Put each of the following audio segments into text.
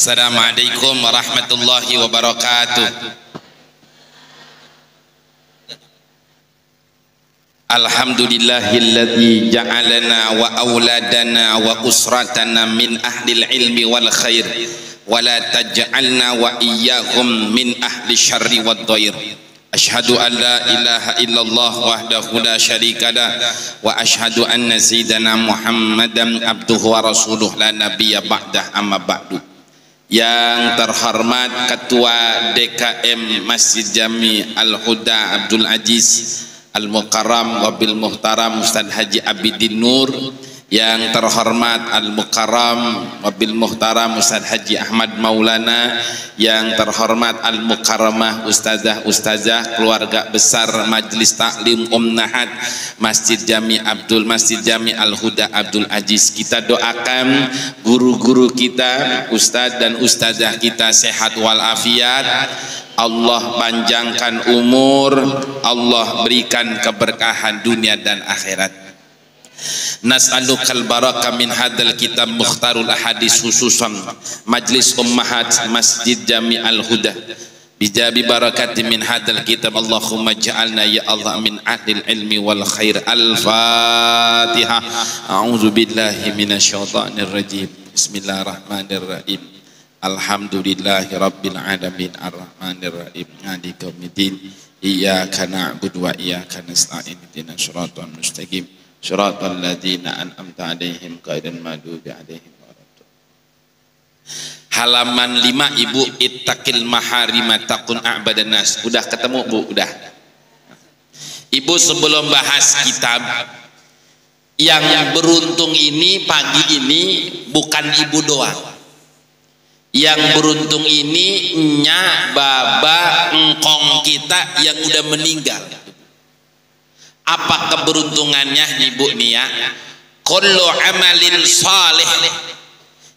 Assalamualaikum warahmatullahi wabarakatuh. Alhamdulillahilladzi ja'alana wa auladana wa usratana min ahlil ilmi wal khair wa la taj'alna wa iyyahum min ahli syarri wad dhair. Asyhadu an la ilaha illallah wahdahu la syarika lah wa asyhadu anna sayyidana Muhammadan abduhu wa rasuluh la nabiyya ba'dah amma ba'du. Yang terhormat Ketua DKM Masjid Jami Al-Huda Abdul Aziz Al-Mukarram Wabil Muhtaram Ustadz Haji Abidin Nur, yang terhormat Al-Mukarram Wabil Muhtaram Ustadz Haji Ahmad Maulana, yang terhormat Al-Mukarramah Ustazah keluarga besar Majelis Taklim Nahad Masjid Jami Al-Huda Abdul Aziz. Kita doakan guru-guru kita, ustadz dan ustazah kita sehat walafiat, Allah panjangkan umur, Allah berikan keberkahan dunia dan akhirat. Nas'alukal baraka min hadal kitab mukhtarul ahadis, khususan Majlis Ummahat Masjid Jami Al-Huda, bijabi barakati min hadal kitab. Allahumma ja'alna ya Allah min ahlil ilmi wal khair. Al-Fatihah. A'udzu billahi minasyaitonir rajim. Bismillahirrahmanirrahim. Alhamdulillahi rabbil alamin arrahmanir rahim maliki yaumiddin. Iyyaka na'budu wa iyyaka nasta'in. Ihdinas siratal mustaqim siratal ladzina an'amta 'alaihim ghairil maghdubi 'alaihim waladdallin. Halaman 5 Ibu, ittaqil maharima takun a'badan nas. Udah ketemu Bu? Udah. Ibu, sebelum bahas kitab, yang beruntung ini pagi ini bukan Ibu doang. Yang beruntung ini nya, baba, engkong kita yang udah meninggal. Apa keberuntungannya Ibu nih ya? Kullu amalin salih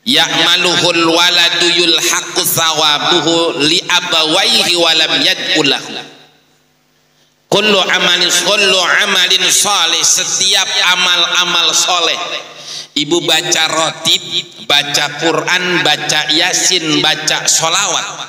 ya'maluhul waladu yulhaqu thawabuhu li abawaihi wa lam yad'ulahu. Kullu amalin salih, setiap amal-amal soleh. Ibu baca rotib, baca Quran, baca Yasin, baca sholawat,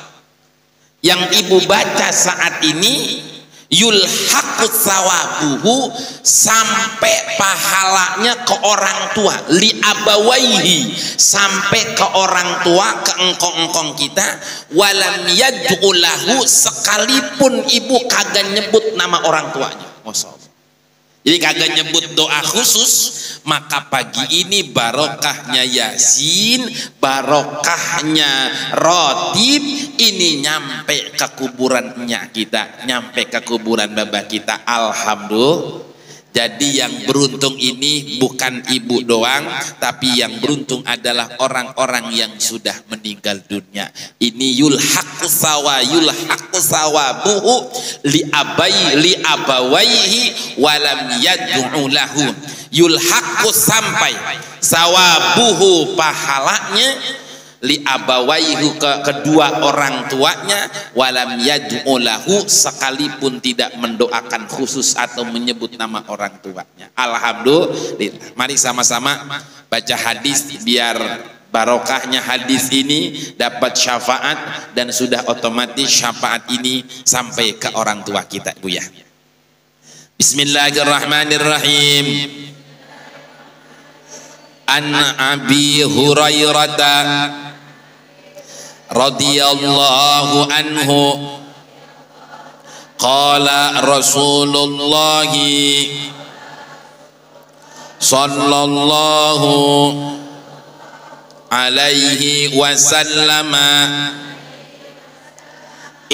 yang Ibu baca saat ini yulhaqu thawabuhu, sampai pahalanya ke orang tua, li abawaihi, sampai ke orang tua, ke engkong-engkong kita, walam yad'ulahu, sekalipun Ibu kagak nyebut nama orang tuanya. Masya Allah. Jadi kagak nyebut doa khusus, maka pagi ini barokahnya Yasin, barokahnya rotib ini nyampe ke kuburannya kita, nyampe ke kuburan baba kita. Alhamdulillah. Jadi yang beruntung ini bukan Ibu doang, tapi yang beruntung adalah orang-orang yang sudah meninggal dunia. Ini yulhaqu thawabuhu li abawaihi walam yad'u lahu. Yulhaqu, sampai sawabuhu, pahalanya, li abawaihu, ke kedua orang tuanya, walam yad'u lahu, sekalipun tidak mendoakan khusus atau menyebut nama orang tuanya. Alhamdulillah. Mari sama-sama baca hadis, biar barokahnya hadis ini dapat syafaat, dan sudah otomatis syafaat ini sampai ke orang tua kita Bu ya. Bismillahirrahmanirrahim. An Abi Hurairah radhiyallahu anhu qala Rasulullah sallallahu alaihi wasallam,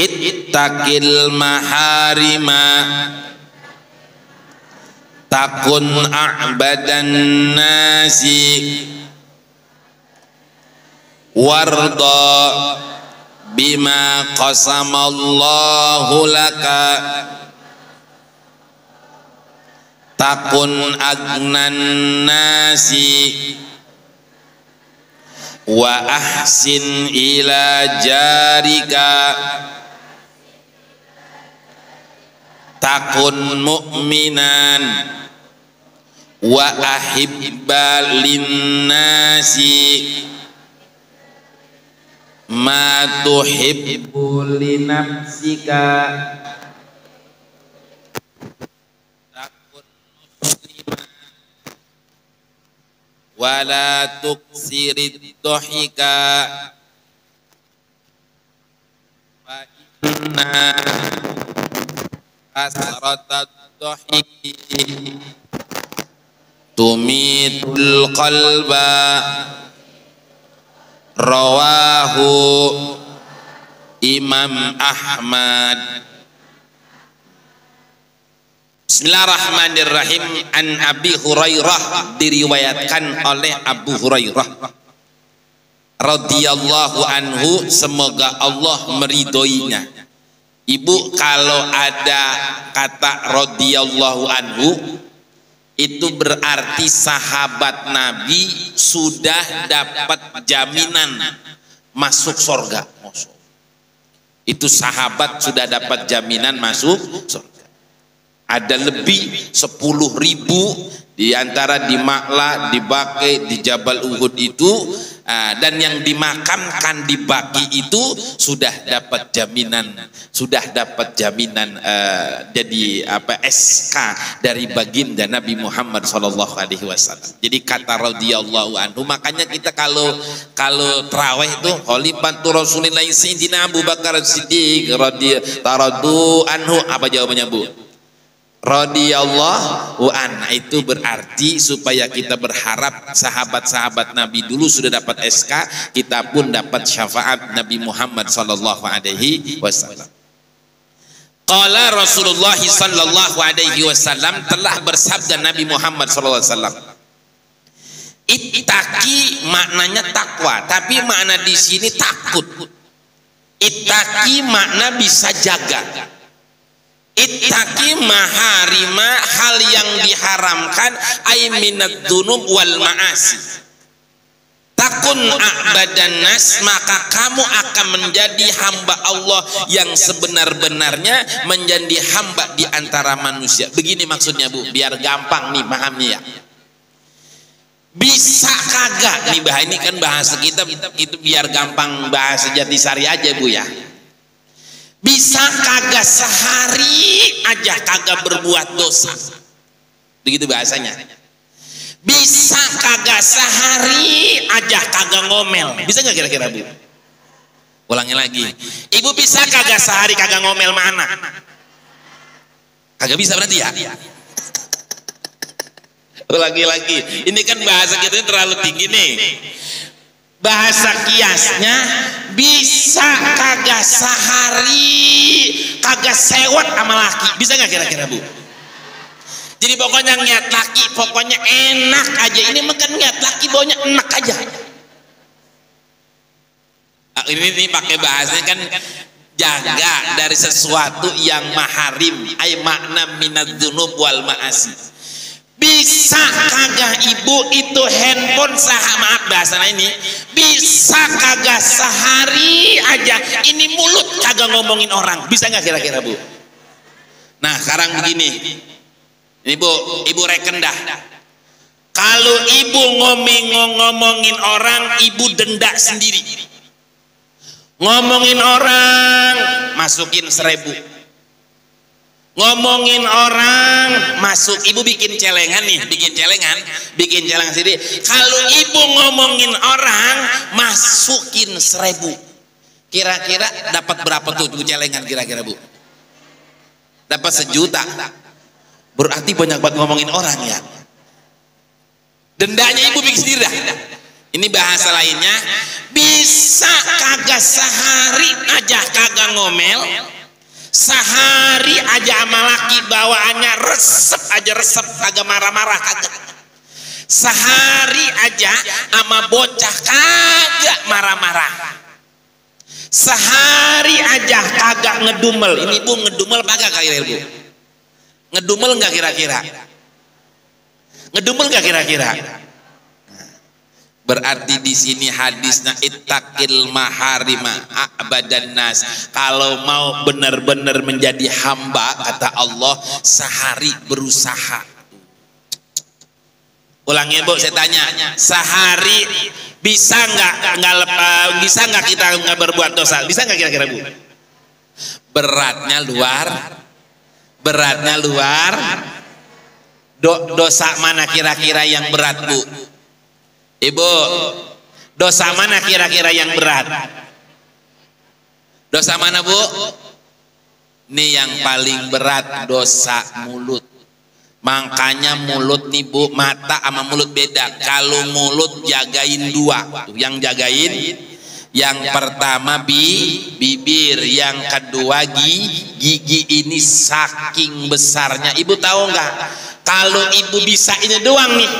ittaqil maharima takun a'badan nasi warda bima qasamallahu laka takun agnan nasi wa ahsin ila jarika takun mu'minan wa ahibba linnasi ma tuhibbu li nafsika takun muslimah wala tuksirid dohika fa inna kasratat dohiki tumitul qalba rawahu Imam Ahmad. Bismillahirrahmanirrahim. An Abi Hurairah, diriwayatkan oleh Abu Hurairah radhiyallahu anhu, semoga Allah meridhoinya. Ibu, kalau ada kata radhiyallahu anhu itu berarti sahabat Nabi sudah dapat jaminan masuk surga. Itu sahabat sudah dapat jaminan masuk surga. Ada lebih 10.000 di antara di Ma'la, di Baqi, di Jabal Uhud itu, dan yang dimakamkan di Baqi itu sudah dapat jaminan, jadi SK dari baginda Nabi Muhammad SAW. Jadi kata radhiyallahu anhu, makanya kita kalau tarawih itu khalifatu Rasulillah Sayyidina Abu Bakar Siddiq radhiyallahu anhu, apa jawabannya Bu? Radhiyallahu an. Itu berarti supaya kita berharap sahabat-sahabat Nabi dulu sudah dapat SK, kita pun dapat syafaat Nabi Muhammad sallallahu alaihi wasallam. Qala Rasulullah sallallahu alaihi wasallam, telah bersabda Nabi Muhammad sallallahu alaihi wasallam. Ittaqi maknanya takwa, tapi makna di sini takut. Ittaqi makna bisa jaga. Ittaqi maharima, hal yang diharamkan, ay minad dzunub wal ma'asi. Takun a'badan nas, maka kamu akan menjadi hamba Allah yang sebenar-benarnya, menjadi hamba di antara manusia. Begini maksudnya Bu, biar gampang nih pahamnya ya. Bisa kagak nih, ini kan bahasa kita itu biar gampang, bahasa Jatisari aja Bu ya. Bisa kagak sehari aja kagak berbuat dosa, begitu bahasanya. Bisa kagak sehari aja kagak ngomel, bisa nggak kira-kira Bu? Ulangi lagi, Ibu bisa kagak sehari kagak ngomel mana? Kagak bisa berarti ya? Ulangi lagi, ini kan bahasa kita terlalu tinggi nih. Bahasa kiasnya, bisa kagak sehari kagak sewot sama laki, bisa nggak kira-kira Bu? Jadi pokoknya niat laki pokoknya enak aja. Ini makan niat laki baunya enak aja. Ini pakai bahasanya kan jaga dari sesuatu yang maharim, ay makna minad dzunub wal ma'asi. Bisa kagak Ibu itu handphone maaf bahasanya ini, bisa kagak sehari aja ini mulut kagak ngomongin orang, bisa nggak kira-kira Bu? Nah sekarang begini, ini Bu, Ibu reken dah. Kalau Ibu ngomongin orang, Ibu denda sendiri. Ngomongin orang masukin 1.000. Ngomongin orang masuk, Ibu bikin celengan nih, bikin celengan sendiri. Kalau Ibu ngomongin orang masukin 1.000, kira-kira dapat berapa tuh celengan kira-kira Bu? Dapat 1 juta. Berarti banyak banget ngomongin orang ya. Dendanya Ibu bikin sendiri dah. Ini bahasa lainnya, bisa kagak sehari aja kagak ngomel, sehari aja sama laki bawaannya resep kagak marah-marah kagak. Sehari aja sama bocah kagak marah-marah. Sehari aja kagak ngedumel. Ini Bu ngedumel kagak kira-kira Bu? Ngedumel nggak kira-kira? Ngedumel nggak kira-kira? Berarti di sini hadisnya ittaqil maharima abadan nas. Kalau mau benar-benar menjadi hamba kata Allah, sehari berusaha. Ulangi Bu, saya tanya, sehari Bisa nggak kita nggak berbuat dosa? Bisa nggak kira-kira Bu? Beratnya luar. Dosa mana kira-kira yang berat Bu? Ibu, dosa mana kira-kira yang berat? Dosa mana Bu? Ini yang paling berat, dosa mulut. Makanya mulut nih Bu, mata sama mulut beda. Kalau mulut jagain dua, yang jagain yang pertama bibir, yang kedua gigi. Ini saking besarnya. Ibu tahu nggak? Kalau ibu bisa ini doang nih,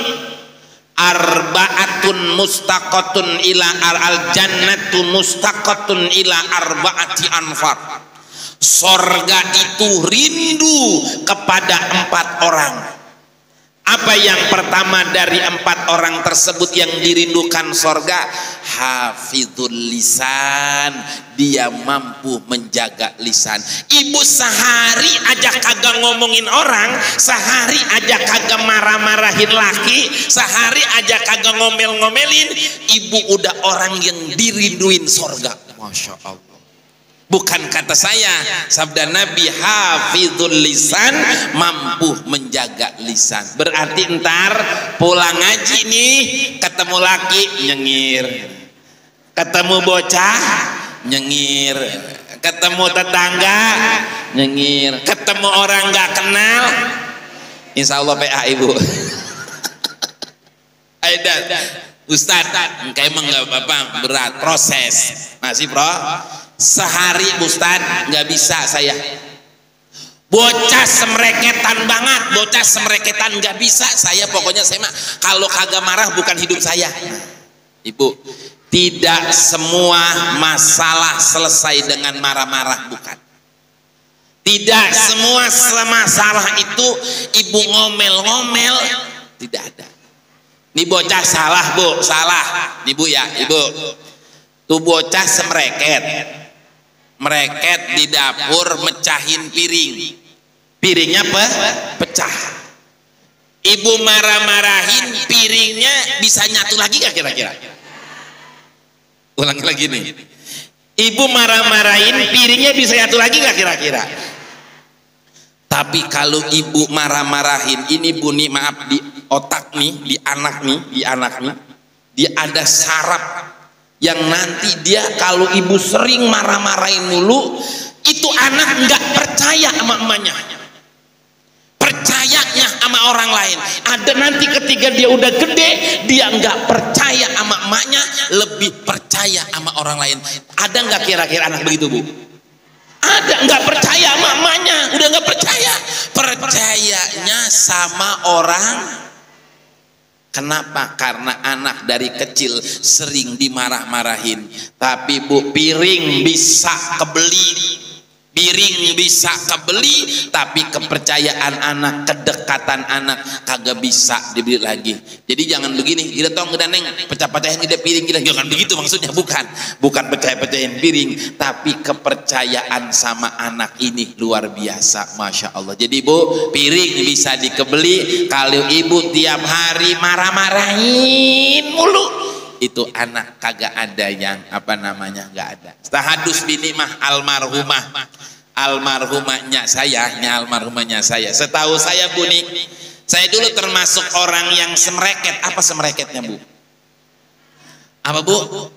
arba'atun mustaqatun ila al jannatu mustaqatun ila arba'ati anfar. Sorga itu rindu kepada 4 orang. Apa yang pertama dari 4 orang tersebut yang dirindukan sorga? Hafizul lisan, dia mampu menjaga lisan. Ibu sehari aja kagak ngomongin orang, sehari aja kagak marah-marahin laki, sehari aja kagak ngomel-ngomelin, ibu udah orang yang dirinduin sorga. Masya Allah. Bukan kata saya, sabda Nabi, hafizul lisan, mampu menjaga lisan. Berarti ntar pulang ngaji nih, ketemu laki nyengir, ketemu bocah nyengir, ketemu tetangga nyengir, ketemu orang nggak kenal, insya Allah PA ibu. Aidan Ustadz, kayak emang nggak apa berat proses, masih bro. Sehari Ustadz nggak bisa saya. Bocah semreketan banget, bocah semreketan nggak bisa saya. Pokoknya saya mah kalau kagak marah bukan hidup saya. Ibu, tidak semua masalah selesai dengan marah-marah, bukan. Tidak semua masalah itu ibu ngomel-ngomel, tidak ada. Ini bocah salah Bu, salah. Ibu ya, ibu. Tuh bocah mereket di dapur mecahin piringnya pecah. Ibu marah-marahin, piringnya bisa nyatu lagi gak kira-kira? Ulang lagi nih, ibu marah-marahin, piringnya bisa nyatu lagi gak kira-kira? Tapi kalau ibu marah-marahin, ini Bu nih, maaf, di otak nih, di anak nih, dia ada saraf yang nanti dia kalau ibu sering marah-marahin mulu, itu anak nggak percaya sama emaknya, percayanya sama orang lain. Ada nanti ketika dia udah gede, dia nggak percaya sama emaknya, lebih percaya sama orang lain. Ada nggak kira-kira anak begitu Bu? Ada, nggak percaya sama emaknya, udah nggak percaya, percayanya sama orang. Kenapa? Karena anak dari kecil sering dimarah-marahin. Tapi Bu, piring bisa kebeli, tapi kepercayaan anak, kedekatan anak kagak bisa dibeli lagi. Jadi jangan begini, kita tong neng pecah-pecahin kita piring kita, jangan begitu maksudnya, bukan pecah-pecahin piring, tapi kepercayaan sama anak ini luar biasa, masya Allah. Jadi Bu, piring bisa dikebeli. Kalau ibu tiap hari marah-marahin mulu, itu anak kagak ada yang apa namanya, nggak ada. Tahadus bini mah almarhumahnya saya. Setahu saya Bu nih, saya dulu termasuk orang yang semreket. Apa semreketnya Bu? Apa Bu?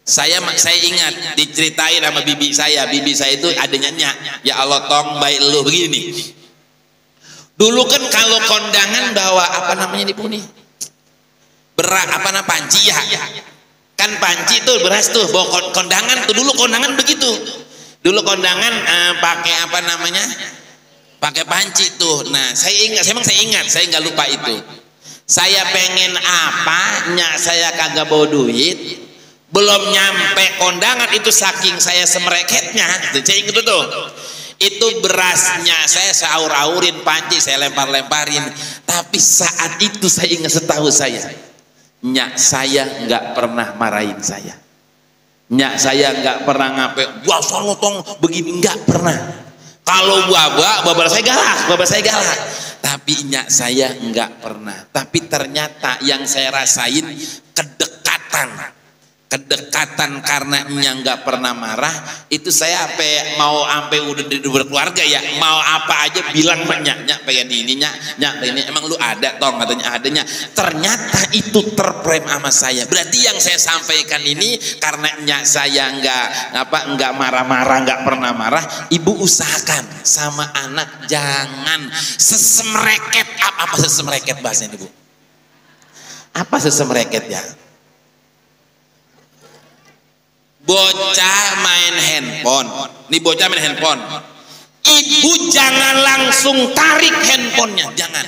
Saya ingat diceritain sama bibi saya itu adanya nyak. Ya Allah tong baik lu begini. Dulu kan kalau kondangan bawa apa namanya nih Bu nih? Berat apa namanya, panci ya? Kan panci tuh beras tuh, bawa kondangan tuh, dulu kondangan begitu. Dulu kondangan pakai apa namanya? Pakai panci tuh. Nah, saya ingat, saya nggak lupa itu. Saya pengen apa, nyak saya kagak bawa duit. Belum nyampe kondangan itu saking saya semreketnya, saya ingat tuh. Itu berasnya saya saur-aurin, panci saya lempar-lemparin. Tapi saat itu saya ingat, setahu saya, nyak saya nggak pernah marahin saya. Nyak saya nggak pernah ngapain, wah solotong begini, nggak pernah. Kalau bapak saya galak, tapi nyak saya enggak pernah. Tapi ternyata yang saya rasain kedekatan karena nyak nggak pernah marah. Itu saya sampai udah berkeluarga ya, mau apa aja bilang nyak pengen ini, nyak ini emang lu ada tong, katanya adanya. Ternyata itu terprem sama saya. Berarti yang saya sampaikan ini karena nyak saya nggak marah-marah, nggak pernah marah. Ibu usahakan sama anak jangan sesemreket. Apa sesemreket bahasanya ibu? Apa sesemreket ya? Bocah main handphone. Nih bocah main handphone. Ibu jangan langsung tarik handphonenya, jangan.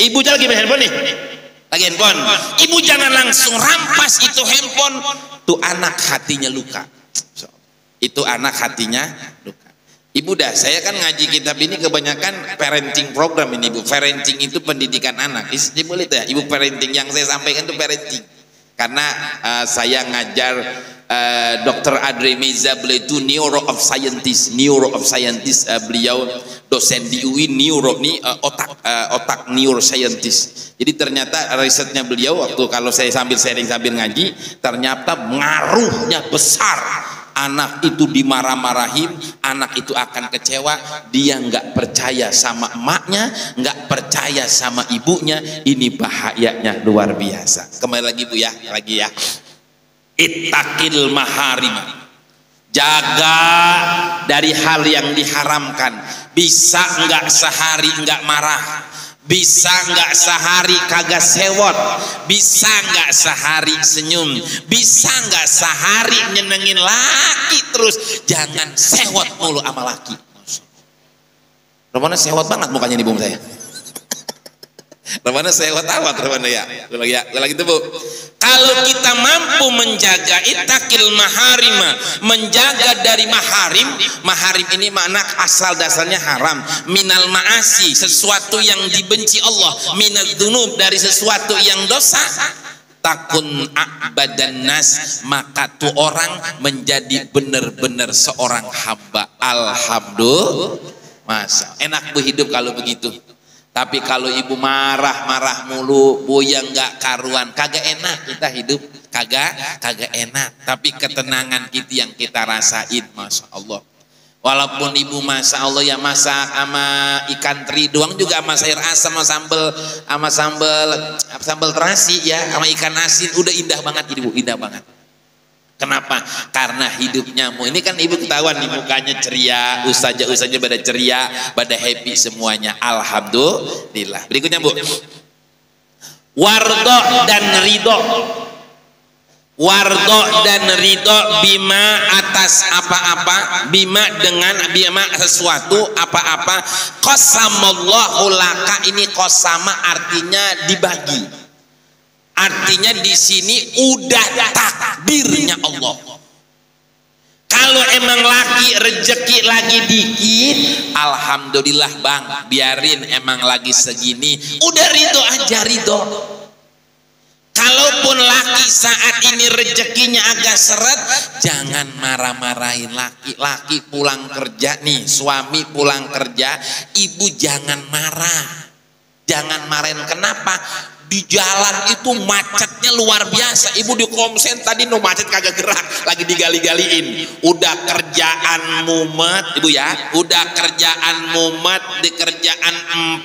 Ibu lagi main handphone nih, lagi handphone. Ibu jangan langsung rampas itu handphone. Tuh anak hatinya luka. Itu anak hatinya luka. Ibu saya kan ngaji kitab ini kebanyakan parenting program ini Bu. Parenting itu pendidikan anak. Ibu lihat ya, Ibu parenting yang saya sampaikan itu parenting. Karena saya ngajar Dr. Adre Meza, beliau itu neuro of scientist, beliau dosen di UI neuro nih otak neuroscientist. Jadi ternyata risetnya beliau waktu kalau saya sambil sharing sambil ngaji, ternyata ngaruhnya besar. Anak itu dimarah-marahin, anak itu akan kecewa, dia nggak percaya sama emaknya, nggak percaya sama ibunya. Ini bahayanya luar biasa. Kembali lagi Bu ya, ittaqil maharim, jaga dari hal yang diharamkan. Bisa nggak sehari nggak marah, bisa nggak sehari kagak sewot, bisa nggak sehari senyum, bisa nggak sehari nyenengin laki terus. Jangan sewot mulu sama laki. Romana sewot banget mukanya di bum saya. Romana sewot awat Romana ya. Lagi itu Bu. Kalau kita mampu menjaga ittaqil maharima, menjaga dari maharim. Maharim ini makna asal dasarnya haram. Minal ma'asi, sesuatu yang dibenci Allah. Minal dzunub, dari sesuatu yang dosa. Takun a'badan nas, maka tuh orang menjadi benar-benar seorang hamba. Alhamdulillah. Masa enak Bu hidup kalau begitu. Tapi kalau ibu marah mulu, boyang nggak karuan, kagak enak kita hidup, kagak enak. Tapi ketenangan kita yang kita rasain, masya Allah. Walaupun ibu masya Allah ya masak sama ikan teri doang juga sama sayur asam sama sambal terasi ya, sama ikan asin, udah indah banget ibu, indah banget. Kenapa? Karena hidupnya ini kan ibu ketahuan nih mukanya ceria, usahanya pada ceria, pada happy semuanya. Alhamdulillah. Berikutnya Bu, wardo dan ridho. Wardo dan ridho bima atas apa-apa, bima sesuatu apa-apa. Qasamallahu laka, ini qasama artinya dibagi. Artinya di sini udah takdirnya Allah. Kalau emang laki rezeki lagi dikit, alhamdulillah Bang, biarin emang lagi segini, udah ridho aja, ridho. Kalaupun laki saat ini rezekinya agak seret, jangan marah-marahin laki. Laki pulang kerja nih, suami pulang kerja, ibu jangan marah. Jangan marahin, kenapa? Di jalan itu macetnya luar biasa. Ibu di komsen tadi no macet kagak gerak, lagi digali-galiin. Udah kerjaan mumet ibu ya, udah kerjaan mumet, di kerjaan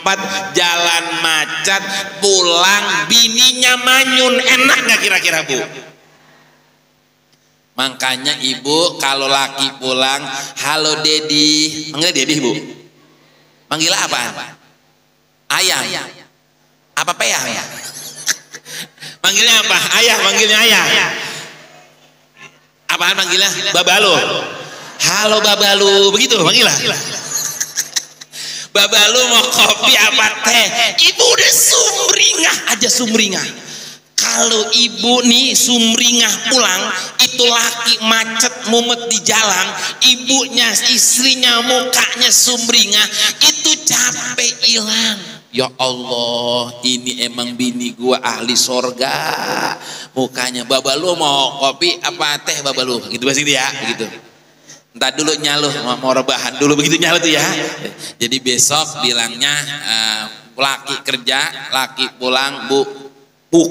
4 jalan macet, pulang bininya manyun. Enak nggak kira-kira Bu? Makanya ibu kalau laki pulang, halo Dedi, manggil Dedi Bu, manggil apa? Ayam. Apa peyang? Manggilnya apa? Ayah, manggilnya ayah. Apaan manggilnya? Babalu. Halo Babalu, begitu manggilnya. Babalu mau kopi apa teh? Ibu udah sumringah aja, sumringah. Kalau ibu nih sumringah pulang, itu laki macet mumet di jalan, ibunya istrinya mukanya sumringah, itu capek hilang. Ya Allah, ini emang bini gua ahli sorga. Mukanya Babalu mau kopi apa teh Babalu? Gitu bahasa dia, begitu. Entar dulu nyaluh, mau rebahan dulu begitu nyaluh tuh ya. Jadi besok bilangnya laki kerja, laki pulang, bu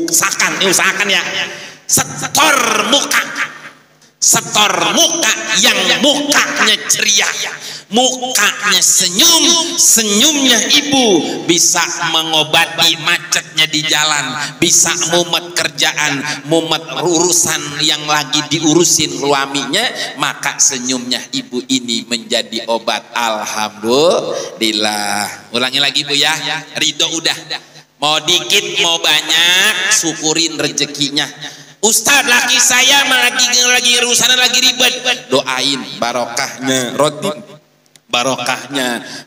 usahakan, ini usahakan ya. Setor muka yang mukanya ceria, mukanya senyumnya ibu bisa mengobati macetnya di jalan, bisa mumet kerjaan, mumet urusan yang lagi diurusin suaminya, maka senyumnya ibu ini menjadi obat. Alhamdulillah. Ulangi lagi Bu ya, ridho udah, mau dikit mau banyak syukurin rezekinya. Ustadz, laki saya lagi urusan lagi ribet, doain barokahnya roti,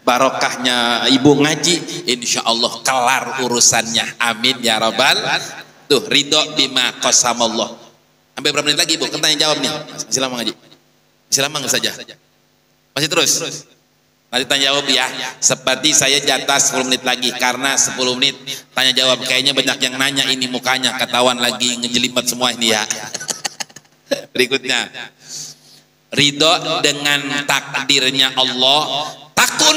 barokahnya ibu ngaji, insya Allah kelar urusannya, amin ya robbal. Tuh ridho bima qasamallah. Sampai berapa menit lagi Bu? Kan tanya jawab nih. Masih lama ngaji? Masih lama nggak saja? Masih terus? Nanti tanya jawab ya. Seperti saya jatah 10 menit lagi, karena 10 menit tanya jawab. Kayaknya banyak yang nanya ini, mukanya ketahuan lagi ngejelimet semua ini ya. Berikutnya, ridho dengan takdirnya Allah, takun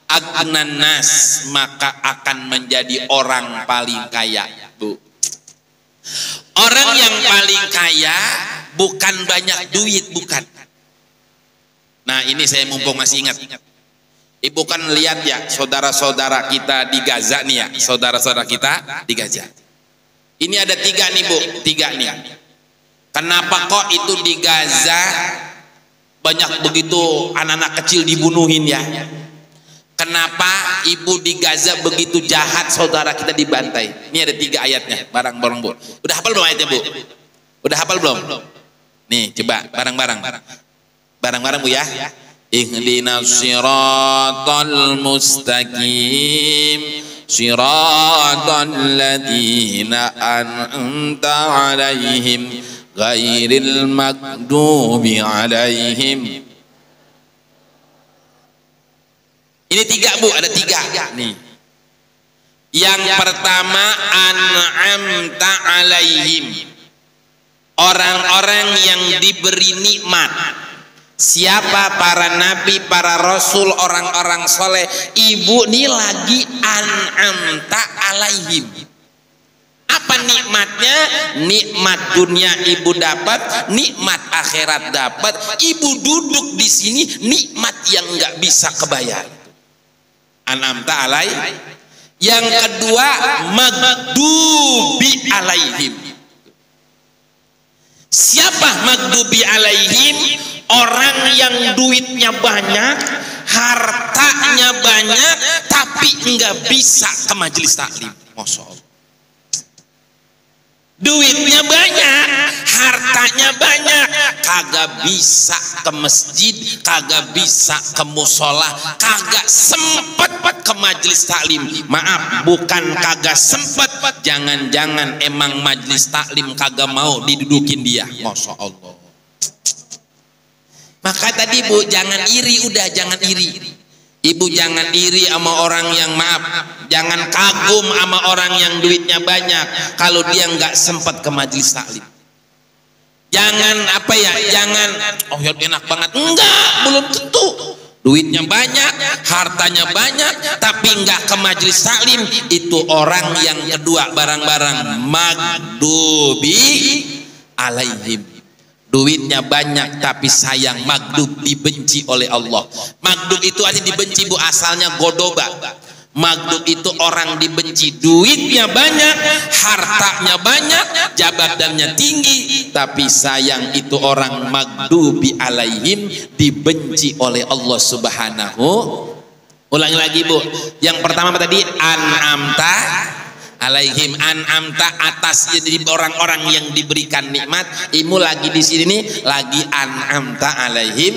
agnan nas, maka akan menjadi orang paling kaya. Bu, orang yang paling kaya bukan banyak duit, bukan. Nah ini saya mumpung masih ingat, Ibu kan lihat ya saudara-saudara kita di Gaza nih ya, saudara-saudara kita di Gaza. Ini ada 3 nih Bu, 3 nih. Kenapa kok itu di Gaza banyak begitu anak-anak kecil dibunuhin ya? Kenapa ibu di Gaza begitu jahat, saudara kita dibantai? Ini ada 3 ayatnya, bareng-bareng Bu. Udah hafal belum ayatnya Bu? Udah hafal belum? Nih coba bareng-bareng. Bareng-bareng Bu ya. Ihdinas siratal mustaqim siratal ladzina an'amta 'alaihim ghairil maghdubi 'alaihim. Ini 3 Bu, ada 3 nih. Yang pertama an'amta 'alaihim, orang-orang yang diberi nikmat. Siapa? Para nabi, para rasul, orang-orang soleh. Ibu ini lagi an'amta alaihim. Apa nikmatnya? Nikmat dunia ibu dapat, nikmat akhirat dapat. Ibu duduk di sini, nikmat yang nggak bisa kebayar. An'amta alaihim. Yang kedua maghdubi alaihim. Siapa maghdubi alaihim? Orang yang duitnya banyak, hartanya banyak, tapi nggak bisa ke majelis taklim. Masya Allah. Duitnya banyak, hartanya banyak, kagak bisa ke masjid, kagak bisa ke musola, kagak sempet ke majelis taklim. Maaf, bukan kagak sempet, jangan-jangan emang majelis taklim kagak mau didudukin dia. Masya Allah. Maka tadi Bu, jangan iri, udah jangan iri. Ibu jangan iri sama orang yang, maaf, jangan kagum sama orang yang duitnya banyak kalau dia nggak sempat ke majelis taklim. Jangan apa ya, jangan oh ya enak banget, enggak, belum tentu. Duitnya banyak, hartanya banyak, tapi nggak ke majelis taklim. Itu orang yang kedua, barang-barang maghdubi alaihim. Duitnya banyak tapi sayang, maghdub, dibenci oleh Allah. Maghdub itu artinya dibenci Bu, asalnya godoba. Maghdub itu orang dibenci, duitnya banyak, hartanya banyak, jabatannya tinggi, tapi sayang itu orang maghdubi alaihim, dibenci oleh Allah Subhanahu. Ulangi lagi Bu. Yang pertama tadi an'amta alaihim, an'amta atas, jadi orang-orang yang diberikan nikmat. Ibu lagi di sini nih, lagi an'amta alaihim.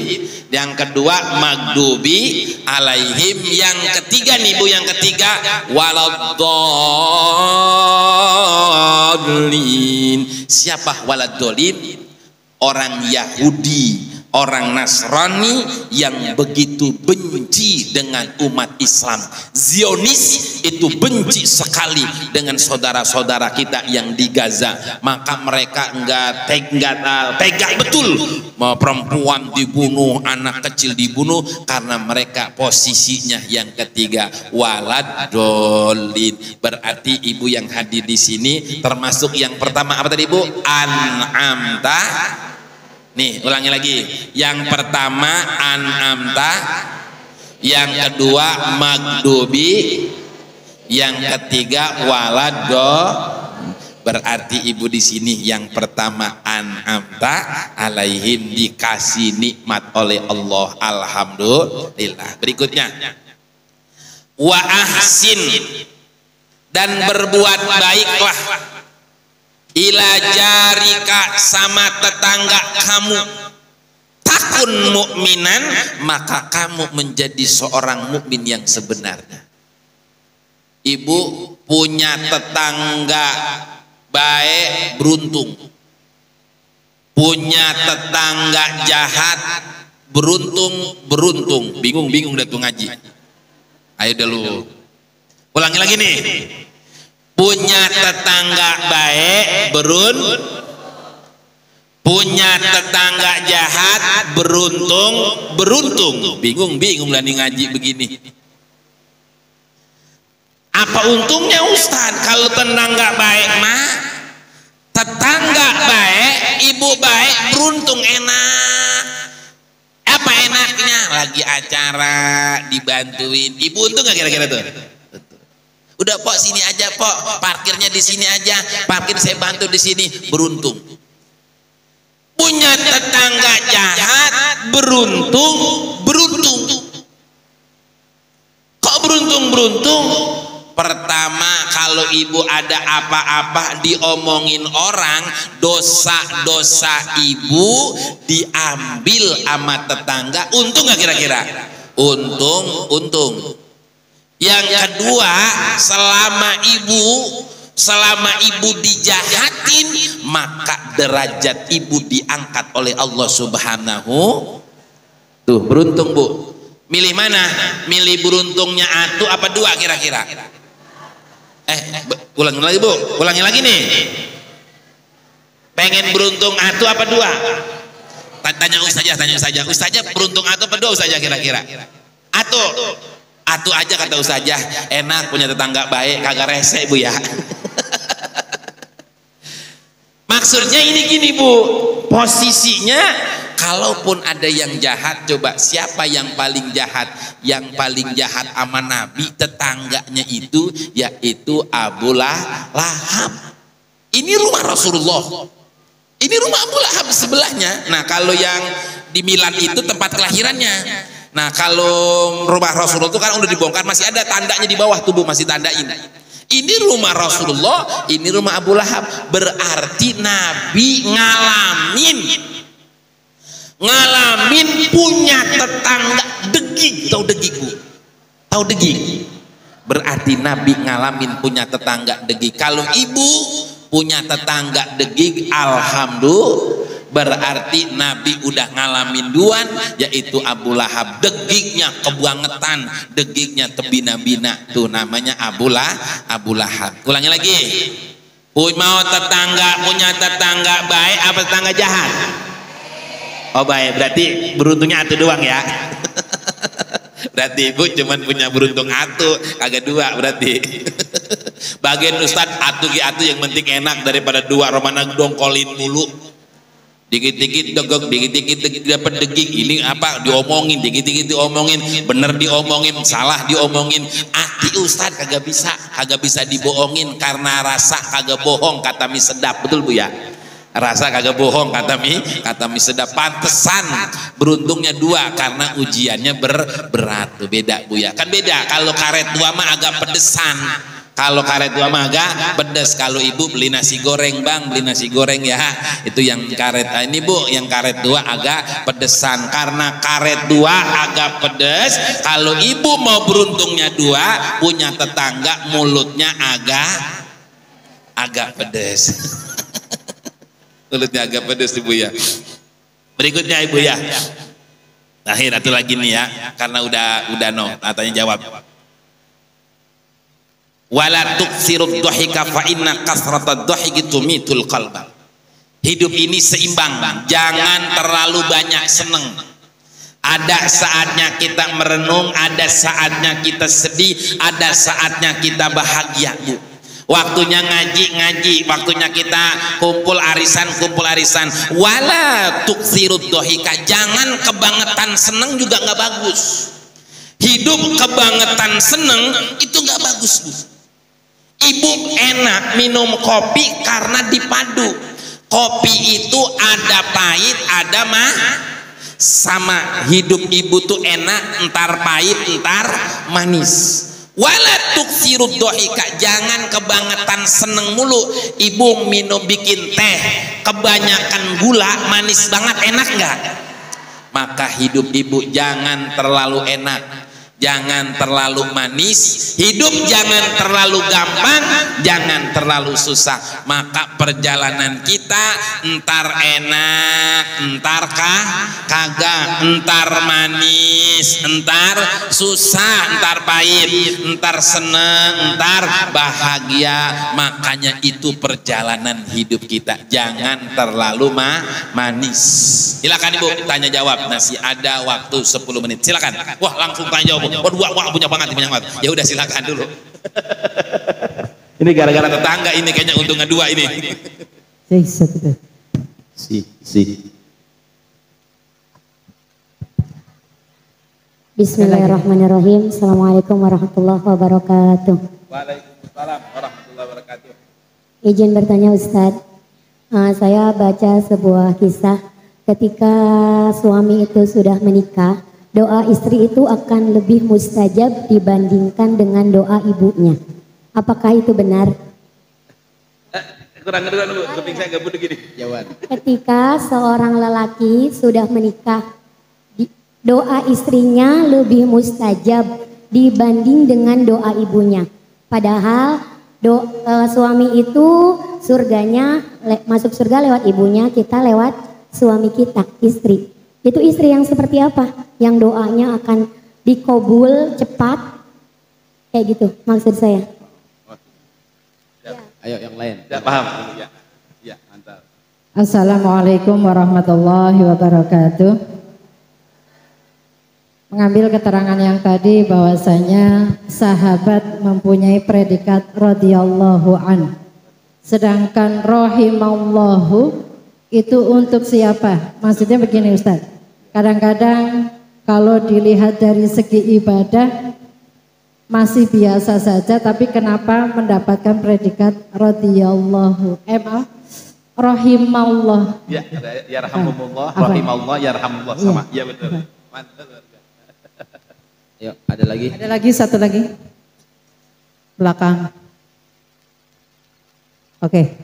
Yang kedua maghdubi alaihim. Yang ketiga nih Bu, yang ketiga waladdallin. Siapa waladdallin? Orang Yahudi, orang Nasrani yang begitu benci dengan umat Islam. Zionis itu benci sekali dengan saudara-saudara kita yang di Gaza. Maka mereka enggak tega betul, mau perempuan dibunuh, anak kecil dibunuh, karena mereka posisinya yang ketiga, walad dolin. Berarti ibu yang hadir di sini termasuk yang pertama apa tadi ibu? An'amta. Nih, ulangi lagi. Yang pertama an'amta, yang kedua magdubi, yang ketiga walado. Berarti ibu di sini yang pertama an'amta alaihim, dikasih nikmat oleh Allah, alhamdulillah. Berikutnya wa ahsin, dan berbuat baiklah, ila jarika, sama tetangga kamu, takun mukminan, maka kamu menjadi seorang mukmin yang sebenarnya. Ibu punya tetangga baik, beruntung. Punya tetangga jahat, beruntung. Bingung dah tuh ngaji. Ayo dulu, ulangi lagi nih. Punya tetangga baik, punya tetangga jahat, beruntung. Bingung lah nih ngaji begini. Apa untungnya Ustaz kalau tetangga baik mah? Tetangga baik, ibu baik, beruntung, enak. Apa enaknya? Lagi acara dibantuin, ibu untung gak kira-kira tuh? Udah pok sini aja pok, parkirnya di sini aja, parkir saya bantu di sini, beruntung. Punya tetangga jahat, beruntung. Kok beruntung? Pertama, kalau ibu ada apa-apa diomongin orang, dosa-dosa ibu diambil sama tetangga, untung gak kira-kira? Untung. Yang kedua, selama ibu dijahatin, maka derajat ibu diangkat oleh Allah Subhanahu. Tuh, beruntung bu. Milih mana? Milih beruntungnya atu apa dua kira-kira? Ulangi lagi bu, ulangi lagi nih. Pengen beruntung atu apa dua? Tanya saja. Ustazah beruntung atu apa dua Ustazah kira-kira? Atu aja kata Ustazah, enak punya tetangga baik, kagak rese bu ya. Maksudnya ini gini bu, posisinya kalaupun ada yang jahat, coba siapa yang paling jahat? Yang paling jahat sama Nabi tetangganya itu, yaitu Abu Lahab. Ini rumah Rasulullah, ini rumah Abu Lahab sebelahnya. Nah kalau yang di Milan itu tempat kelahirannya. Nah kalau rumah Rasulullah itu kan udah dibongkar, masih ada tandanya di bawah tubuh, masih tandain. Ini rumah Rasulullah, ini rumah Abu Lahab. Berarti Nabi ngalamin punya tetangga degig. Tahu degig bu? Tahu degig? Berarti Nabi ngalamin punya tetangga degig. Kalau ibu punya tetangga degig, alhamdulillah, berarti Nabi udah ngalamin duan, yaitu Abu Lahab. Degignya kebangetan, degignya tebina-bina, tuh namanya Abu Lahab. Ulangi lagi. Mau punya tetangga baik apa tetangga jahat? Oh baik, berarti beruntungnya atu doang ya. Berarti ibu cuman punya beruntung atu, kagak dua berarti. Bagian Ustadz atu yang penting enak daripada dua, romana dongkolin mulu. Dikit-dikit degok, dikit-dikit dapat deging. Ini apa diomongin, dikit-dikit diomongin, bener diomongin, salah diomongin. Ati Ustadz kagak bisa dibohongin, karena rasa kagak bohong kata mie sedap. Betul bu ya? Rasa kagak bohong kata mie sedap. Pantesan beruntungnya dua, karena ujiannya berat tuh. Beda bu ya, kan beda. Kalau karet dua mah agak pedesan, kalau karet dua mah agak pedes. Kalau ibu beli nasi goreng, bang beli nasi goreng ya, itu yang karet ini bu, yang karet dua agak pedesan. Karena karet dua agak pedes, kalau ibu mau beruntungnya dua, punya tetangga mulutnya agak pedes. Mulutnya agak pedes ibu ya. Berikutnya ibu ya. Akhir atau lagi nih ya, karena udah no, tanya jawab. Wala tuksirud dhahika fa inna kasratad dhahiki tumitul qalba. Hidup ini seimbang, jangan terlalu banyak seneng. Ada saatnya kita merenung, ada saatnya kita sedih, ada saatnya kita bahagia, Bu. Waktunya ngaji, waktunya kita kumpul arisan. Wala tuksirud dhahika, jangan kebangetan seneng juga nggak bagus. Hidup kebangetan seneng itu nggak bagus, Bu. Ibu enak minum kopi karena dipadu. Kopi itu ada pahit, ada sama. Hidup ibu tuh enak, entar pahit, entar manis. Wala tuksirud dhahika, jangan kebangetan seneng mulu. Ibu minum bikin teh kebanyakan gula, manis banget, enak nggak? Maka hidup ibu jangan terlalu enak, jangan terlalu manis. Hidup jangan terlalu gampang, jangan terlalu susah. Maka perjalanan kita entar enak, entar kagak, entar manis, entar susah, entar pahit, entar seneng, entar bahagia. Makanya itu perjalanan hidup kita, jangan terlalu manis. Silakan ibu tanya jawab, masih ada waktu 10 menit. Silakan. Wah, langsung tanya jawab. Wah, punya banget. Ya udah silakan dulu. Ini gara-gara tetangga ini kayaknya untungnya 2 ini. Bismillahirrahmanirrahim. Assalamualaikum warahmatullahi wabarakatuh. Waalaikumsalam warahmatullahi wabarakatuh. Izin bertanya Ustadz, saya baca sebuah kisah ketika suami itu sudah menikah, doa istri itu akan lebih mustajab dibandingkan dengan doa ibunya. Apakah itu benar? Kurang kedua dulu, kuping saya gabut gini. Jawab. Ketika seorang lelaki sudah menikah, doa istrinya lebih mustajab dibanding dengan doa ibunya. Padahal suami itu surganya masuk surga lewat ibunya, kita lewat suami kita, istri. Itu istri yang seperti apa? Yang doanya akan dikabul cepat, kayak gitu maksud saya. Ya. Ayo yang lain. Tidak paham? Ya, mantap. Assalamualaikum warahmatullahi wabarakatuh. Mengambil keterangan yang tadi bahwasanya sahabat mempunyai predikat radhiyallahu an. Sedangkan rahimallahu itu untuk siapa? Maksudnya begini Ustaz. Kadang-kadang kalau dilihat dari segi ibadah masih biasa saja, tapi kenapa mendapatkan predikat radhiyallahu rahimallah? Ya, yarhamumullah, rahimallah, yarhamullah sama. Iya betul. Mantap. Yuk, ada lagi? Ada lagi, satu lagi. Belakang. Oke.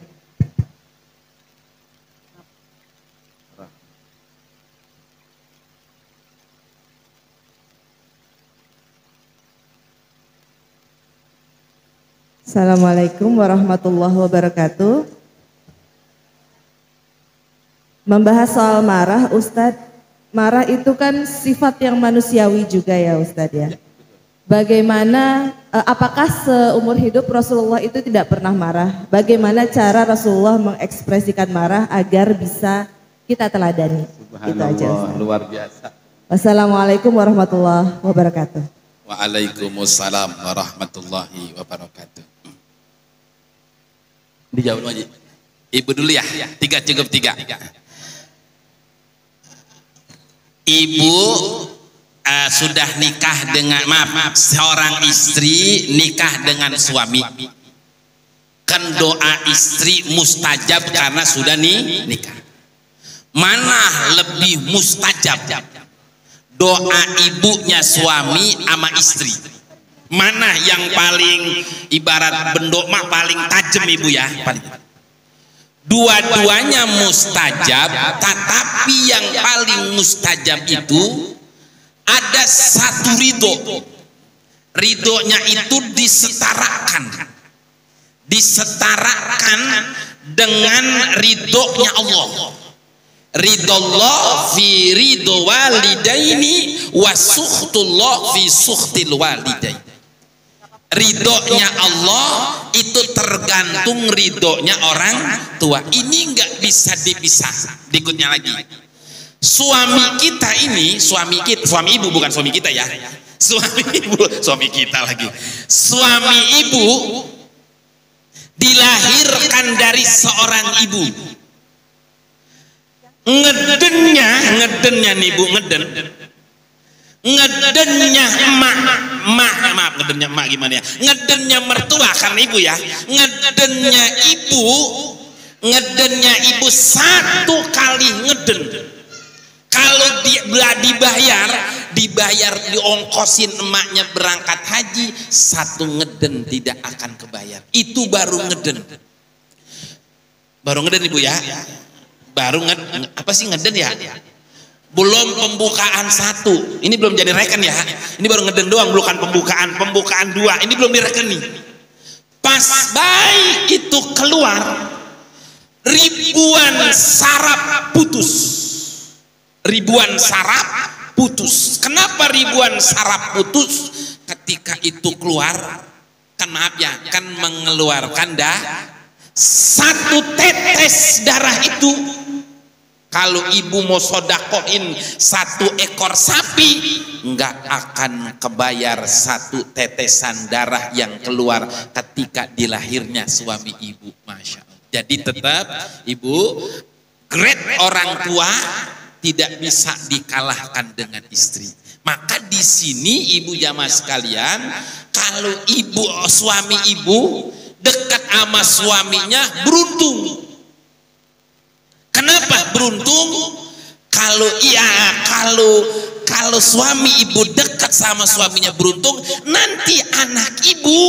Assalamualaikum warahmatullahi wabarakatuh. Membahas soal marah, Ustadz. Marah itu kan sifat yang manusiawi juga ya Ustadz ya. Bagaimana, apakah seumur hidup Rasulullah itu tidak pernah marah? Bagaimana cara Rasulullah mengekspresikan marah agar bisa kita teladani? Itu aja, Ustadz. Luar biasa. Wassalamualaikum warahmatullahi wabarakatuh. Waalaikumsalam warahmatullahi wabarakatuh. Dijawab aja. Ibu dulu ya, 3 cukup 3. Ibu sudah nikah dengan, maaf, seorang istri nikah dengan suami. Kan doa istri mustajab karena sudah nikah. Mana lebih mustajab? Doa ibunya suami sama istri. Mana yang paling ibarat bendok mah paling tajam ibu ya? Dua-duanya mustajab, tetapi yang paling mustajab itu ada satu ridho. Ridhonya itu disetarakan dengan ridhonya Allah. ridallah fi ridho walidaini wa sukhtullah fi sukhtil walidaini. Ridhonya Allah itu tergantung ridhonya orang tua. Ini nggak bisa dipisah. Berikutnya lagi, suami kita ini, suami ibu, bukan suami kita ya, suami ibu, suami kita lagi, suami ibu dilahirkan dari seorang ibu. Ngedennya nih bu, ngedennya emak, maaf ngedennya emak gimana ya, ngedennya mertua karena ibu ya, ngedennya ibu satu kali ngeden, kalau dibayar diongkosin emaknya berangkat haji, satu ngeden tidak akan kebayar. Itu baru ngeden ibu ya, baru apa sih ngeden ya, belum pembukaan satu, ini belum jadi reken ya, ini baru ngeden doang, bukan pembukaan dua, ini belum direkeni. Pas bayi itu keluar, ribuan saraf putus. Kenapa ribuan saraf putus? Ketika itu keluar, kan maaf ya, kan mengeluarkan satu tetes darah itu. Kalau ibu mau sodakohin satu ekor sapi, nggak akan kebayar satu tetesan darah yang keluar ketika dilahirnya suami ibu. Masya Allah. Jadi tetap ibu, grade orang tua tidak bisa dikalahkan dengan istri. Maka di sini ibu jamaah sekalian, kalau suami ibu dekat sama suaminya, beruntung. Kenapa beruntung? Kalau suami ibu dekat sama suaminya beruntung, nanti anak ibu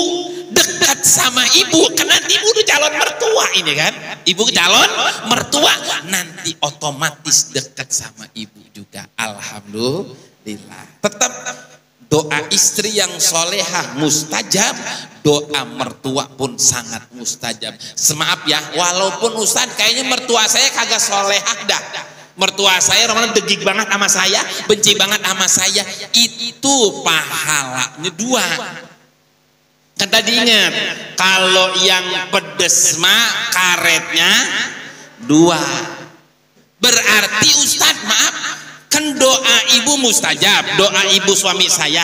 dekat sama ibu, kan nanti ibu udah calon mertua ini kan, ibu calon mertua, nanti otomatis dekat sama ibu juga. Alhamdulillah. Tetap doa istri yang solehah mustajab, doa mertua pun sangat mustajab. Semaaf ya, walaupun Ustadz kayaknya mertua saya kagak solehah dah, mertua saya orang degik banget sama saya, benci banget sama saya, itu pahalanya dua. Kan tadi ingat, kalau yang pedes mah karetnya dua. Berarti Ustadz maaf, kan doa ibu mustajab, doa ibu suami saya,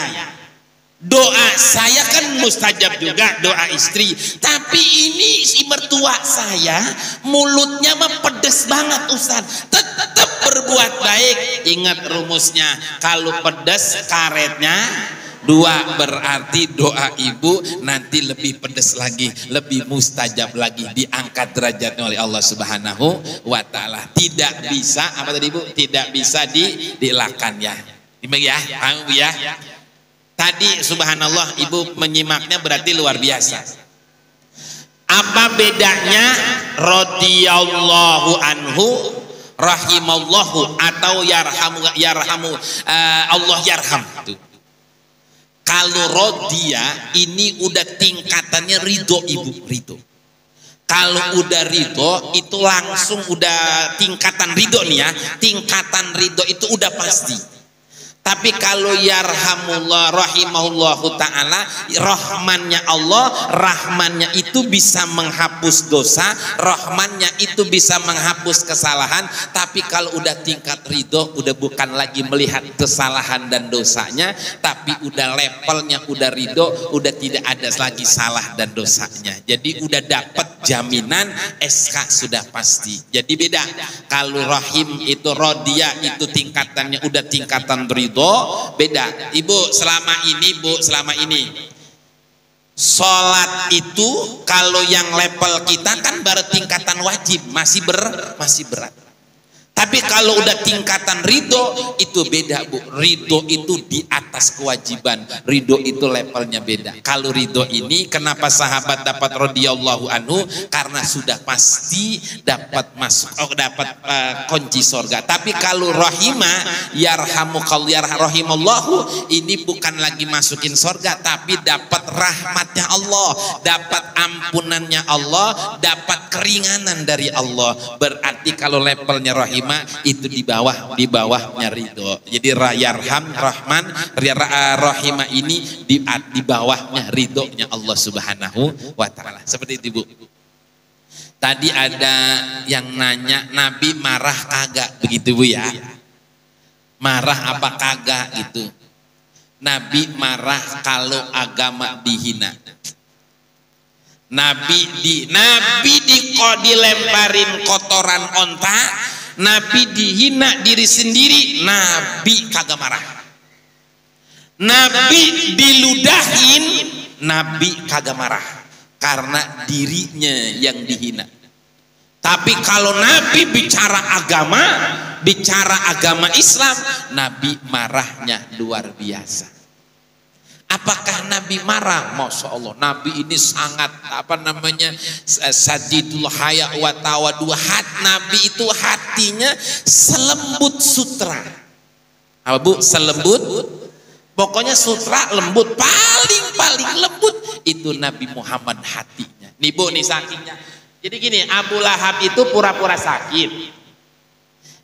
doa saya kan mustajab juga, doa istri. Tapi ini si mertua saya mulutnya mah pedes banget Ustaz, tetap berbuat baik. Ingat rumusnya, kalau pedes karetnya dua, berarti doa ibu nanti lebih pedes lagi, lebih mustajab lagi, diangkat derajatnya oleh Allah Subhanahu wa Ta'ala. Tidak bisa, apa tadi ibu? Tidak bisa dilakan ya. Gimana ya? Paham ya? Tadi subhanallah ibu menyimaknya berarti luar biasa. Apa bedanya radhiyallahu anhu, rahimallahu, atau yarhamu Allah yarham? Kalau rodia ini udah tingkatannya ridho ibu, ridho. Kalau udah ridho itu langsung udah tingkatan ridho nih ya, tingkatan ridho itu udah pasti. Tapi kalau yarhamullah, rahimahullahu ta'ala, rahmannya Allah, rahmannya itu bisa menghapus dosa, rahmannya itu bisa menghapus kesalahan. Tapi kalau udah tingkat ridho, udah bukan lagi melihat kesalahan dan dosanya, tapi udah levelnya udah ridho, udah tidak ada lagi salah dan dosanya. Jadi udah dapat jaminan SK sudah pasti. Jadi beda. Kalau rahim itu rodia itu tingkatannya udah tingkatan ridho, beda. Ibu selama ini sholat itu kalau yang level kita kan baru tingkatan wajib, masih berat. Tapi kalau udah tingkatan ridho itu beda bu. Ridho itu di atas kewajiban, ridho itu levelnya beda. Kalau ridho ini kenapa sahabat dapat radhiyallahu anhu? Karena sudah pasti dapat masuk, dapat kunci surga. Tapi kalau rahimah, rahimallahu, ini bukan lagi masukin surga, tapi dapat rahmatnya Allah, dapat ampunannya Allah, dapat keringanan dari Allah. Berarti kalau levelnya rahimah rahimah itu di bawahnya ridho. Jadi yarham rahman rahimah ini di bawahnya ridhonya Allah Subhanahu wa taala. Seperti itu Bu. Tadi ada yang nanya Nabi marah kagak, begitu Bu ya. Marah apa kagak gitu. Nabi marah kalau agama dihina. Nabi dilemparin kotoran onta, Nabi dihina diri sendiri, Nabi kagak marah. Nabi diludahin, Nabi kagak marah karena dirinya yang dihina. Tapi kalau Nabi bicara agama Islam, Nabi marahnya luar biasa. Apakah Nabi marah? Masya Allah, Nabi ini sangat sadidul haya wa tawadu. Nabi itu hatinya selembut sutra. Apa Bu? Selembut. Pokoknya sutra lembut, paling lembut itu Nabi Muhammad hatinya. Nih Bu, nih sakitnya. Jadi gini, Abu Lahab itu pura-pura sakit.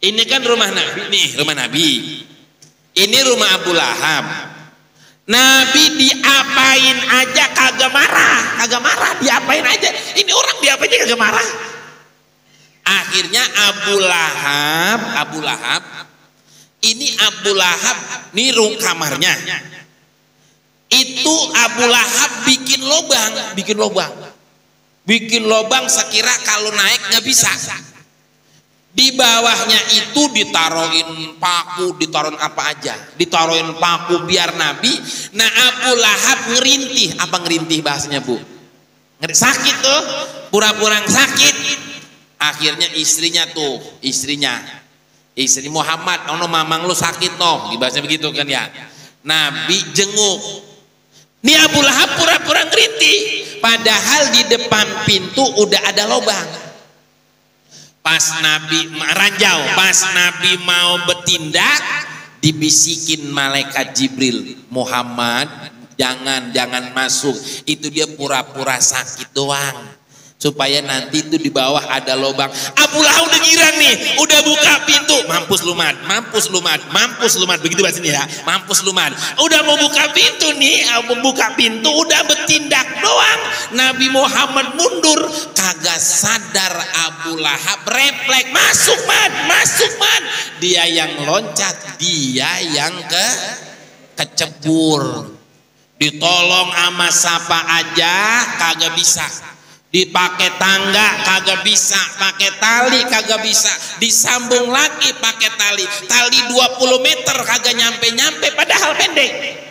Ini kan rumah Nabi nih, rumah Nabi. Ini rumah Abu Lahab. Nabi diapain aja kagak marah, diapain aja. Ini orang diapain aja kagak marah. Akhirnya Abu Lahab, ini Abu Lahab, nih kamarnya. Itu Abu Lahab bikin lobang sekira kalau naik nggak bisa. Di bawahnya itu ditaruhin paku, ditaruhin apa aja, ditaruhin paku biar Nabi. Nah Abu Lahab ngerintih, apa ngerintih bahasanya Bu? Sakit tuh, pura-pura sakit. Akhirnya istri Muhammad, ono mamang lu sakit toh, dibahasnya begitu kan ya. Nabi jenguk. Nih Abu Lahab pura-pura ngerintih, padahal di depan pintu udah ada lobang. Pas Nabi ranjau, pas Nabi mau bertindak, dibisikin malaikat Jibril, Muhammad jangan masuk. Itu dia pura-pura sakit doang, supaya nanti itu di bawah ada lubang. Abu Lahab udah girang nih, udah buka pintu, mampus lumat, begitu bahasanya ya, mampus lumat. Udah mau buka pintu nih, udah bertindak doang. Nabi Muhammad mundur, kagak sadar Abu Lahab refleks, masuk man. Dia yang loncat, dia yang kecebur. Ditolong ama siapa aja kagak bisa. Dipakai tangga kagak bisa, pakai tali kagak bisa, disambung lagi pakai tali 20 meter kagak nyampe padahal pendek.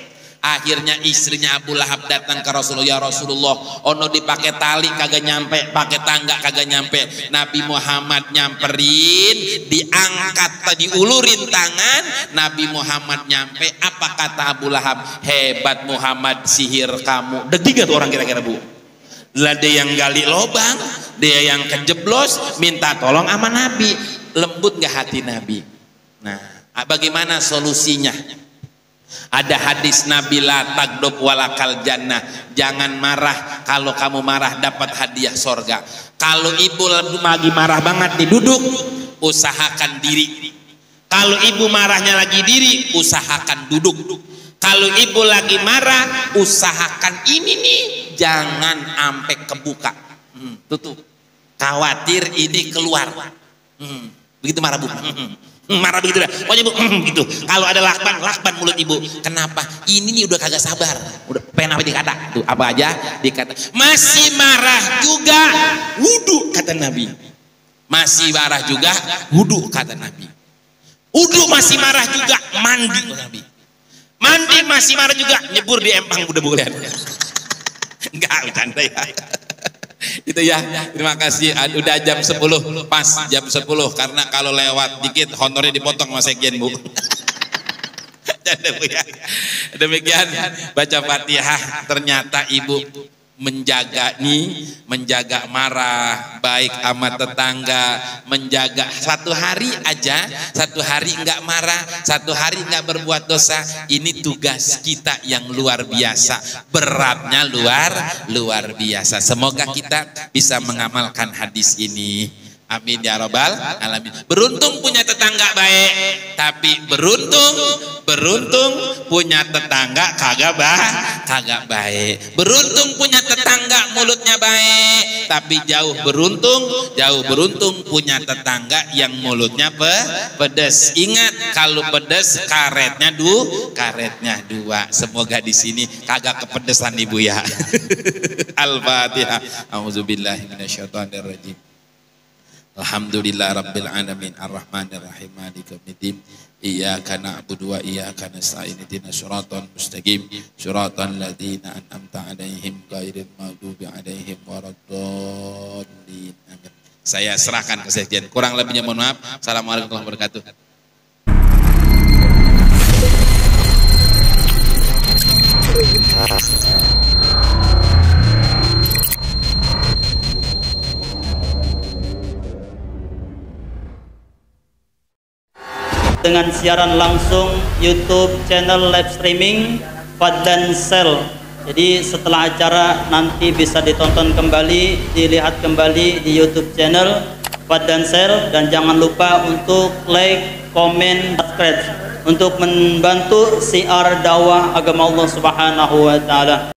Akhirnya istrinya Abu Lahab datang ke Rasulullah, ya Rasulullah, ono dipakai tali kagak nyampe, pakai tangga kagak nyampe. Nabi Muhammad nyamperin, diangkat, diulurin tangan, Nabi Muhammad nyampe. Apa kata Abu Lahab? Hebat Muhammad, sihir kamu. Deg-degan orang kira-kira Bu. Lah dia yang gali lobang, dia yang kejeblos, minta tolong sama Nabi. Lembut gak hati Nabi? Nah, bagaimana solusinya? Ada hadis Nabi, la tagdob walakal jannah. Jangan marah, kalau kamu marah dapat hadiah sorga. Kalau ibu lagi marah banget nih, duduk, usahakan diri. Kalau ibu marahnya lagi diri, usahakan duduk. Kalau ibu lagi marah, usahakan ini nih, jangan sampai kebuka. Tutup. Khawatir ini keluar. Begitu marah Bu. Marah begitu dah. Pokoknya Bu, gitu. Kalau ada lakban mulut ibu. Kenapa? Ini nih udah kagak sabar. Udah pengen apa dikata? Tuh apa aja dikata. Masih marah juga, wudu kata Nabi. Masih marah juga, wudu kata Nabi. Wudu masih marah juga, mandi kata Nabi. Mandi masih marah juga, nyebur di empang udah boleh. Enggak, bercanda ya. Itu ya, terima kasih. Udah jam 10, pas jam 10, karena kalau lewat dikit honornya dipotong sama sekjen Bu. Demikian baca Fatihah. Ternyata ibu menjaga marah baik sama tetangga, menjaga satu hari nggak marah, satu hari nggak berbuat dosa. Ini tugas kita yang luar biasa, beratnya luar biasa. Semoga kita bisa mengamalkan hadis ini. Amin ya robbal alamin. Beruntung punya tetangga baik, tapi beruntung punya tetangga kagak baik. Beruntung punya tetangga mulutnya baik, tapi jauh beruntung punya tetangga yang mulutnya pedas. Ingat, kalau pedas karetnya dua. Semoga di sini kagak kepedesan ibu ya. Al-Fatihah. Auzubillahi minasyaitonirrajim. Alhamdulillah rabbil alamin arrahmanir rahim maliki yaumiddin iyyaka na'budu wa iyyaka nasta'in ihdinas siratal mustaqim siratal ladzina an'amta 'alaihim ghairil maghdubi 'alaihim waladdallin. Amin. Saya serahkan ke sekjen. Kurang lebihnya mohon maaf. Assalamualaikum warahmatullahi wabarakatuh. Dengan siaran langsung YouTube channel live streaming Fadlan Sel. Jadi setelah acara nanti bisa ditonton kembali, dilihat kembali di YouTube channel Fadlan Sel, dan jangan lupa untuk like, komen, subscribe untuk membantu siar dakwah agama Allah Subhanahu wa taala.